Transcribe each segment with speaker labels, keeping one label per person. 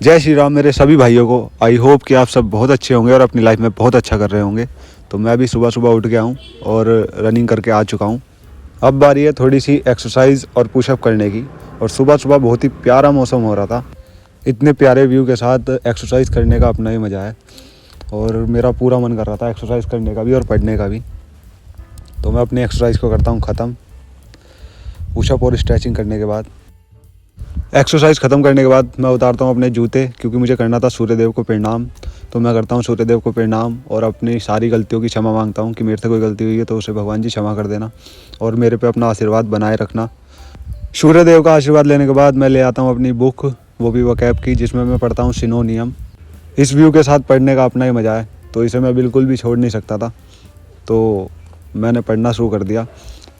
Speaker 1: जय श्री राम मेरे सभी भाइयों को। आई होप कि आप सब बहुत अच्छे होंगे और अपनी लाइफ में बहुत अच्छा कर रहे होंगे। तो मैं भी सुबह सुबह उठ गया हूँ और रनिंग करके आ चुका हूँ। अब बारी है थोड़ी सी एक्सरसाइज और पुशअप करने की। और सुबह सुबह बहुत ही प्यारा मौसम हो रहा था। इतने प्यारे व्यू के साथ एक्सरसाइज करने का अपना ही मज़ा है। और मेरा पूरा मन कर रहा था एक्सरसाइज करने का भी और पढ़ने का भी। तो मैं अपनी एक्सरसाइज को करता हूँ ख़त्म पुशअप और स्ट्रेचिंग करने के बाद। एक्सरसाइज ख़त्म करने के बाद मैं उतारता हूँ अपने जूते, क्योंकि मुझे करना था सूर्यदेव को प्रणाम। तो मैं करता हूँ सूर्यदेव को प्रणाम और अपनी सारी गलतियों की क्षमा मांगता हूँ कि मेरे से कोई गलती हुई है तो उसे भगवान जी क्षमा कर देना और मेरे पे अपना आशीर्वाद बनाए रखना। सूर्यदेव का आशीर्वाद लेने के बाद मैं ले आता हूँ अपनी बुक, वो भी वोकैब की, जिसमें मैं पढ़ता हूँ सिनोनियम। इस व्यू के साथ पढ़ने का अपना ही मज़ा है, तो इसे मैं बिल्कुल भी छोड़ नहीं सकता था। तो मैंने पढ़ना शुरू कर दिया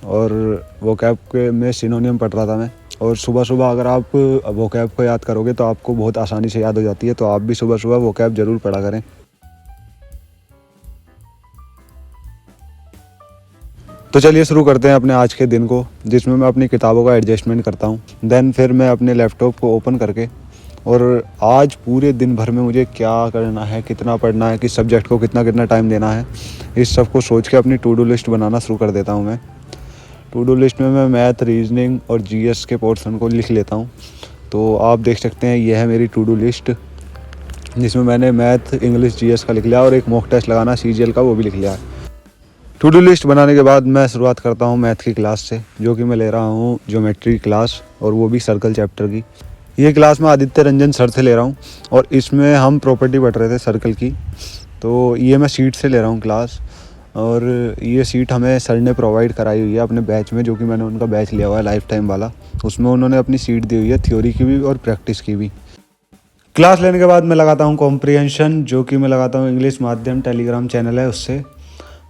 Speaker 1: और वोकैब के में सिनोनियम पढ़ रहा था मैं। और सुबह सुबह अगर आप वोकैब को याद करोगे तो आपको बहुत आसानी से याद हो जाती है। तो आप भी सुबह सुबह वोकैब ज़रूर पढ़ा करें। तो चलिए शुरू करते हैं अपने आज के दिन को, जिसमें मैं अपनी किताबों का एडजस्टमेंट करता हूँ। देन फिर मैं अपने लैपटॉप को ओपन करके और आज पूरे दिन भर में मुझे क्या करना है, कितना पढ़ना है, किस सब्जेक्ट को कितना कितना टाइम देना है, इस सब को सोच के अपनी टू डू लिस्ट बनाना शुरू कर देता हूँ मैं। टू डू लिस्ट में मैं मैथ, रीजनिंग और जीएस के पोर्शन को लिख लेता हूँ। तो आप देख सकते हैं यह है मेरी टू डू लिस्ट, जिसमें मैंने मैथ, इंग्लिश, जीएस का लिख लिया और एक मॉक टेस्ट लगाना सीजीएल का, वो भी लिख लिया है। टू डू लिस्ट बनाने के बाद मैं शुरुआत करता हूँ मैथ की क्लास से, जो कि मैं ले रहा हूँ ज्योमेट्री क्लास, और वो भी सर्कल चैप्टर की। ये क्लास मैं आदित्य रंजन सर से ले रहा हूँ और इसमें हम प्रॉपर्टी पढ़ रहे थे सर्कल की। तो ये मैं सीट से ले रहा हूँ क्लास, और ये सीट हमें सर ने प्रोवाइड कराई हुई है अपने बैच में, जो कि मैंने उनका बैच लिया हुआ है लाइफ टाइम वाला। उसमें उन्होंने अपनी सीट दी हुई है थ्योरी की भी और प्रैक्टिस की भी। क्लास लेने के बाद मैं लगाता हूँ कॉम्प्रिहेंशन, जो कि मैं लगाता हूँ इंग्लिश माध्यम टेलीग्राम चैनल है उससे।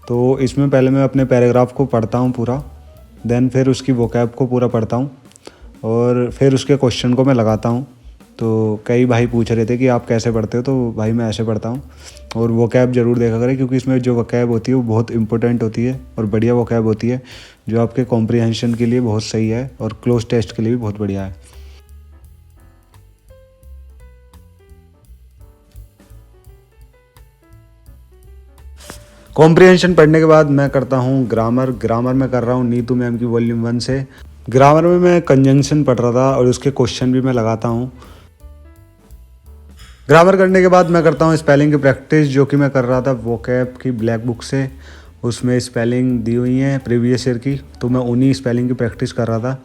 Speaker 1: तो इसमें पहले मैं अपने पैराग्राफ को पढ़ता हूँ पूरा, देन फिर उसकी वोकैब को पूरा पढ़ता हूँ और फिर उसके क्वेश्चन को मैं लगाता हूँ। तो कई भाई पूछ रहे थे कि आप कैसे पढ़ते हो, तो भाई मैं ऐसे पढ़ता हूँ। और वोकैब ज़रूर देखा करें, क्योंकि इसमें जो वोकैब होती है वो बहुत इंपॉर्टेंट होती है और बढ़िया वोकैब होती है, जो आपके कॉम्प्रिहेंशन के लिए बहुत सही है और क्लोज टेस्ट के लिए भी बहुत बढ़िया है। कॉम्प्रिहेंशन पढ़ने के बाद मैं करता हूँ ग्रामर। ग्रामर में कर रहा हूँ नीतू मैम की वॉल्यूम 1 से। ग्रामर में मैं कंजंक्शन पढ़ रहा था और उसके क्वेश्चन भी मैं लगाता हूँ। ग्रामर करने के बाद मैं करता हूँ स्पेलिंग की प्रैक्टिस, जो कि मैं कर रहा था वोकैब की ब्लैक बुक से। उसमें स्पेलिंग दी हुई हैं प्रीवियस ईयर की, तो मैं उन्हीं स्पेलिंग की प्रैक्टिस कर रहा था।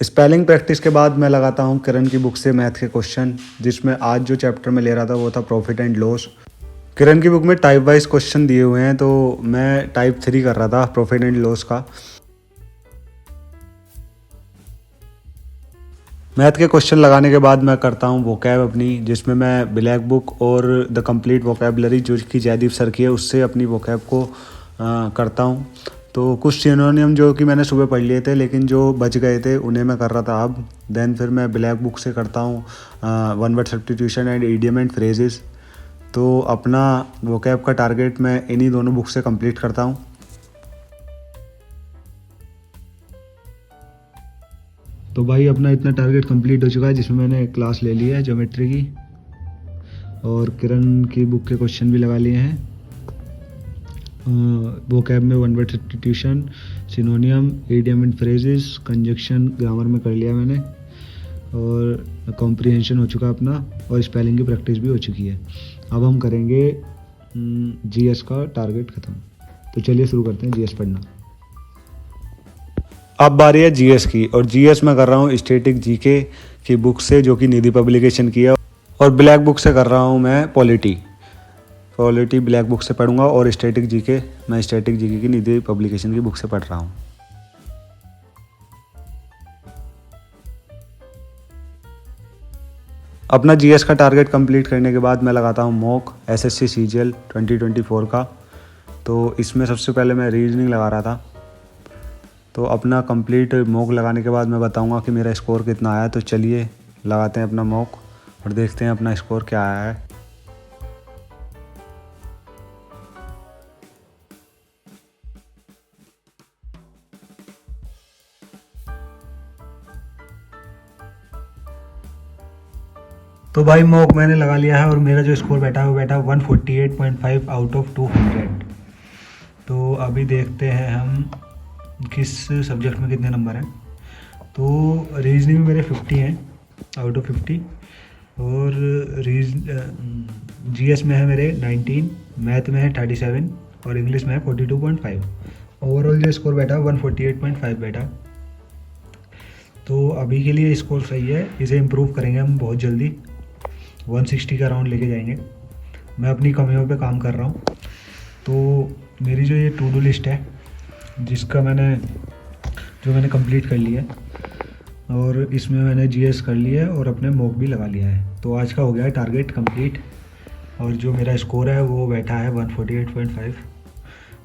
Speaker 1: स्पेलिंग प्रैक्टिस के बाद मैं लगाता हूँ किरण की बुक से मैथ के क्वेश्चन, जिसमें आज जो चैप्टर में ले रहा था वो था प्रॉफिट एंड लॉस। किरण की बुक में टाइप वाइज क्वेश्चन दिए हुए हैं, तो मैं टाइप 3 कर रहा था प्रॉफिट एंड लॉस का। मैथ के क्वेश्चन लगाने के बाद मैं करता हूँ वोकैब अपनी, जिसमें मैं ब्लैक बुक और द कंप्लीट वोकैबलरी जो कि जयदीप सर की है उससे अपनी वोकैब को करता हूँ। तो कुछ सिनोनियम जो कि मैंने सुबह पढ़ लिए थे लेकिन जो बच गए थे उन्हें मैं कर रहा था अब। देन फिर मैं ब्लैक बुक से करता हूँ one word substitution and idiom and phrases. तो अपना वोकैब का टारगेट मैं इन्हीं दोनों बुक से कंप्लीट करता हूँ। तो भाई अपना इतना टारगेट कंप्लीट हो चुका है, जिसमें मैंने क्लास ले ली है ज्योमेट्री की और किरण की बुक के क्वेश्चन भी लगा लिए हैं। वोकैब में one word substitution, सिनोनियम, idiom and phrases, conjunction grammar में कर लिया मैंने, और कॉम्प्रिहेंशन हो चुका अपना, और स्पेलिंग की प्रैक्टिस भी हो चुकी है। अब हम करेंगे जीएस का टारगेट ख़त्म। तो चलिए शुरू करते हैं जीएस पढ़ना। अब बारी है जीएस की, और जीएस में कर रहा हूँ स्टैटिक जीके की बुक से, जो कि निधि पब्लिकेशन की है, और ब्लैक बुक से कर रहा हूँ मैं पॉलिटी ब्लैक बुक से पढ़ूंगा, और स्टैटिक जीके मैं स्टैटिक जीके की निधि पब्लिकेशन की बुक से पढ़ रहा हूँ। अपना जीएस का टारगेट कंप्लीट करने के बाद मैं लगाता हूँ मॉक एसएससी सीजीएल 2024 का। तो इसमें सबसे पहले मैं रीजनिंग लगा रहा था। तो अपना कंप्लीट मॉक लगाने के बाद मैं बताऊंगा कि मेरा स्कोर कितना आया। तो चलिए लगाते हैं अपना मॉक और देखते हैं अपना स्कोर क्या आया है।
Speaker 2: तो भाई मॉक मैंने लगा लिया है और मेरा जो स्कोर बैठा है वो बैठा 148.5 आउट ऑफ 200। तो अभी देखते हैं हम किस सब्जेक्ट में कितने नंबर हैं। तो रीजनिंग में मेरे 50 हैं आउट ऑफ 50 और जीएस में है मेरे 19, मैथ में है 37 और इंग्लिश में है 42.5। ओवरऑल जो स्कोर बैठा 148.5 बैठा। तो अभी के लिए स्कोर सही है, इसे इम्प्रूव करेंगे हम बहुत जल्दी, 160 का राउंड लेके जाएंगे। मैं अपनी कमियों पे काम कर रहा हूँ। तो मेरी जो ये टू डू लिस्ट है जिसका मैंने कंप्लीट कर लिया है और इसमें मैंने जीएस कर लिया है और अपने मॉक भी लगा लिया है। तो आज का हो गया है टारगेट कंप्लीट और जो मेरा स्कोर है वो बैठा है 148.5।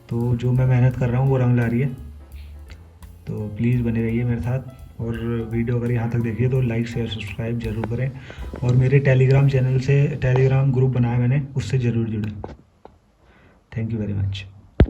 Speaker 2: तो जो मैं मेहनत कर रहा हूँ वो रंग ला रही है। तो प्लीज़ बने रहिए मेरे साथ और वीडियो अगर यहाँ तक देखिए तो लाइक शेयर सब्सक्राइब ज़रूर करें और मेरे टेलीग्राम ग्रुप बनाया मैंने, उससे ज़रूर जुड़ें। Thank you very much.